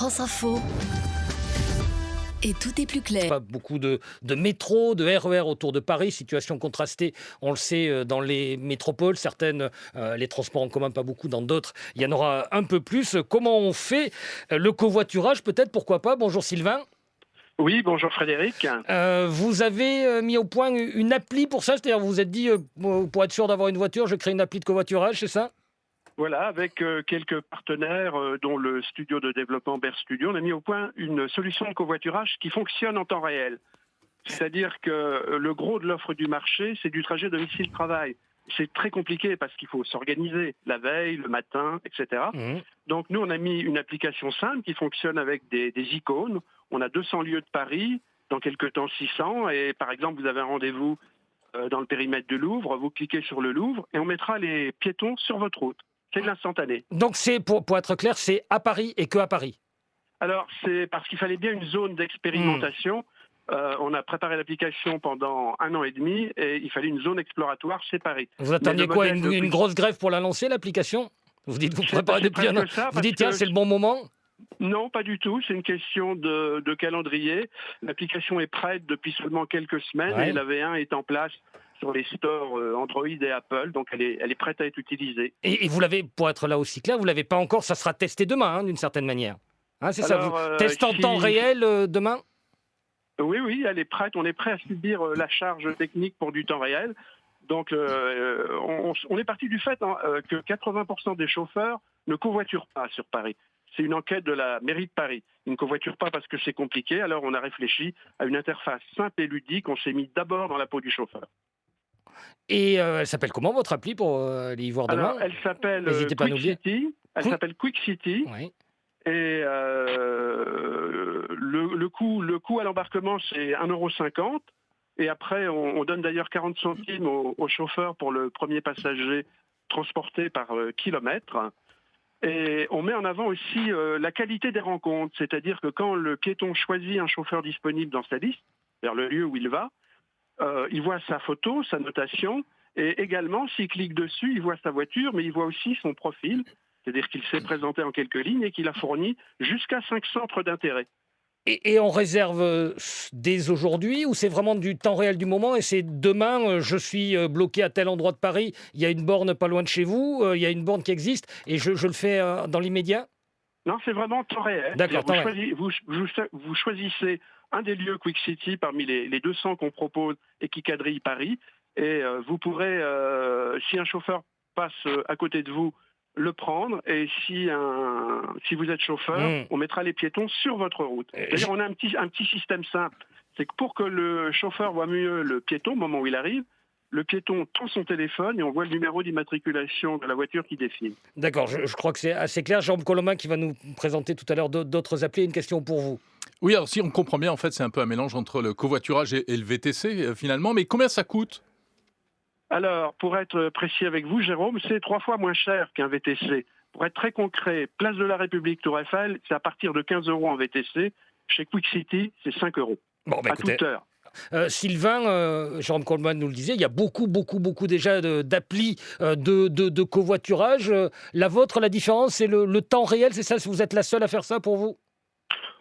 France Info. Et tout est plus clair. Pas beaucoup de métro, de RER autour de Paris, situation contrastée, on le sait, dans les métropoles, certaines, les transports en commun, pas beaucoup, dans d'autres, il y en aura un peu plus. Comment on fait le covoiturage, peut-être, pourquoi pas? Bonjour Sylvain. Oui, bonjour Frédéric. Vous avez mis au point une appli pour ça, c'est-à-dire vous vous êtes dit, pour être sûr d'avoir une voiture, je crée une appli de covoiturage, c'est ça? Voilà, avec quelques partenaires, dont le studio de développement Bear Studio, on a mis au point une solution de covoiturage qui fonctionne en temps réel. C'est-à-dire que le gros de l'offre du marché, c'est du trajet domicile-travail. C'est très compliqué parce qu'il faut s'organiser la veille, le matin, etc. Donc nous, on a mis une application simple qui fonctionne avec des icônes. On a 200 lieux de Paris, dans quelques temps 600. Et par exemple, vous avez un rendez-vous dans le périmètre du Louvre, vous cliquez sur le Louvre et on mettra les piétons sur votre route. C'est de l'instantané. Donc c'est, pour être clair, c'est à Paris et que à Paris. Alors, c'est parce qu'il fallait bien une zone d'expérimentation. On a préparé l'application pendant 1 an et demi et il fallait une zone exploratoire séparée. Vous attendiez quoi, une grosse grève pour la lancer, l'application? Vous dites, vous préparez depuis un an. Vous dites, tiens, c'est le bon moment? Non, pas du tout. C'est une question de calendrier. L'application est prête depuis seulement quelques semaines et la V1 est en place sur les stores Android et Apple, donc elle est prête à être utilisée. Et vous l'avez, pour être là aussi clair, vous l'avez pas encore, ça sera testé demain, d'une certaine manière. C'est ça, vous testez en temps réel demain? Oui, elle est prête. On est prêt à subir la charge technique pour du temps réel. Donc, on est parti du fait que 80% des chauffeurs ne covoiturent pas sur Paris. C'est une enquête de la mairie de Paris. Ils ne covoiturent pas parce que c'est compliqué. Alors, on a réfléchi à une interface simple et ludique. On s'est mis d'abord dans la peau du chauffeur. Et elle s'appelle comment, votre appli, pour aller y voir demain? Alors, elle s'appelle Quick City. Elle s'appelle Quick City. Oui. Et le coût à l'embarquement, c'est 1,50 €. Et après, on donne d'ailleurs 40 centimes au chauffeur pour le premier passager transporté par kilomètre. Et on met en avant aussi la qualité des rencontres. C'est-à-dire que quand le piéton choisit un chauffeur disponible dans sa liste, vers le lieu où il va, il voit sa photo, sa notation, et également, s'il clique dessus, il voit sa voiture, mais il voit aussi son profil, c'est-à-dire qu'il s'est présenté en quelques lignes et qu'il a fourni jusqu'à 5 centres d'intérêt. Et on réserve dès aujourd'hui, ou c'est vraiment du temps réel du moment, et c'est demain, je suis bloqué à tel endroit de Paris, il y a une borne pas loin de chez vous, il y a une borne qui existe, et je le fais dans l'immédiat? Non, c'est vraiment temps réel. D'accord, vous choisissez un des lieux Quick City parmi les 200 qu'on propose et qui quadrillent Paris. Et vous pourrez, si un chauffeur passe à côté de vous, le prendre. Et si vous êtes chauffeur, on mettra les piétons sur votre route. D'ailleurs, on a un petit système simple. C'est que pour que le chauffeur voit mieux le piéton au moment où il arrive, le piéton tend son téléphone et on voit le numéro d'immatriculation de la voiture qui défile. D'accord, je crois que c'est assez clair. Jérôme Colomin qui va nous présenter tout à l'heure d'autres applis. Une question pour vous. Oui, alors si on comprend bien, en fait, c'est un peu un mélange entre le covoiturage et le VTC, finalement. Mais combien ça coûte? Alors, pour être précis avec vous, Jérôme, c'est 3 fois moins cher qu'un VTC. Pour être très concret, place de la République, Tour Eiffel, c'est à partir de 15 € en VTC. Chez Quick City, c'est 5 €. Bon, à toute heure. Sylvain, Jérôme Coleman nous le disait, il y a beaucoup déjà d'applis de covoiturage. La vôtre, la différence, c'est le temps réel, c'est ça? Vous êtes la seule à faire ça pour vous?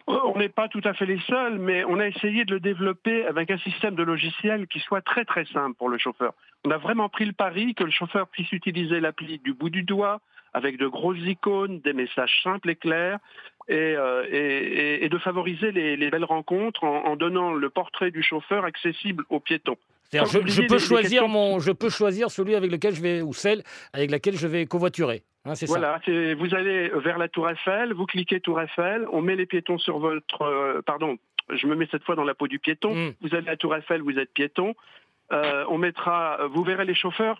On n'est pas tout à fait les seuls, mais on a essayé de le développer avec un système de logiciel qui soit très très simple pour le chauffeur. On a vraiment pris le pari que le chauffeur puisse utiliser l'appli du bout du doigt, avec de grosses icônes, des messages simples et clairs, et de favoriser les belles rencontres en donnant le portrait du chauffeur accessible aux piétons. Je peux choisir celui avec lequel je vais, ou celle avec laquelle je vais covoiturer. C'est voilà, vous allez vers la Tour Eiffel, vous cliquez Tour Eiffel, on met les piétons sur votre... je me mets cette fois dans la peau du piéton. Vous allez à la Tour Eiffel, vous êtes piéton. Vous verrez les chauffeurs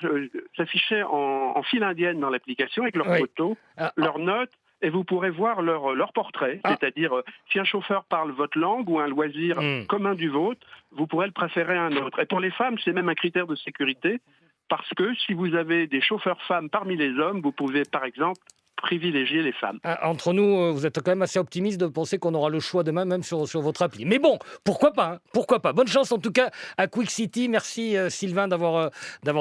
s'afficher en file indienne dans l'application avec leurs photos, leurs notes, et vous pourrez voir leur portrait. C'est-à-dire, si un chauffeur parle votre langue ou un loisir commun du vôtre, vous pourrez le préférer à un autre. Et pour les femmes, c'est même un critère de sécurité, parce que si vous avez des chauffeurs femmes parmi les hommes, vous pouvez par exemple privilégier les femmes. Entre nous, vous êtes quand même assez optimiste de penser qu'on aura le choix demain même sur votre appli. Mais bon, pourquoi pas, hein, pourquoi pas. Bonne chance en tout cas à Quick City. Merci Sylvain d'avoir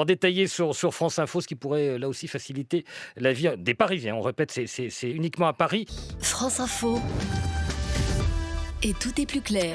détaillé sur France Info, ce qui pourrait là aussi faciliter la vie des Parisiens. On répète, c'est uniquement à Paris. France Info. Et tout est plus clair.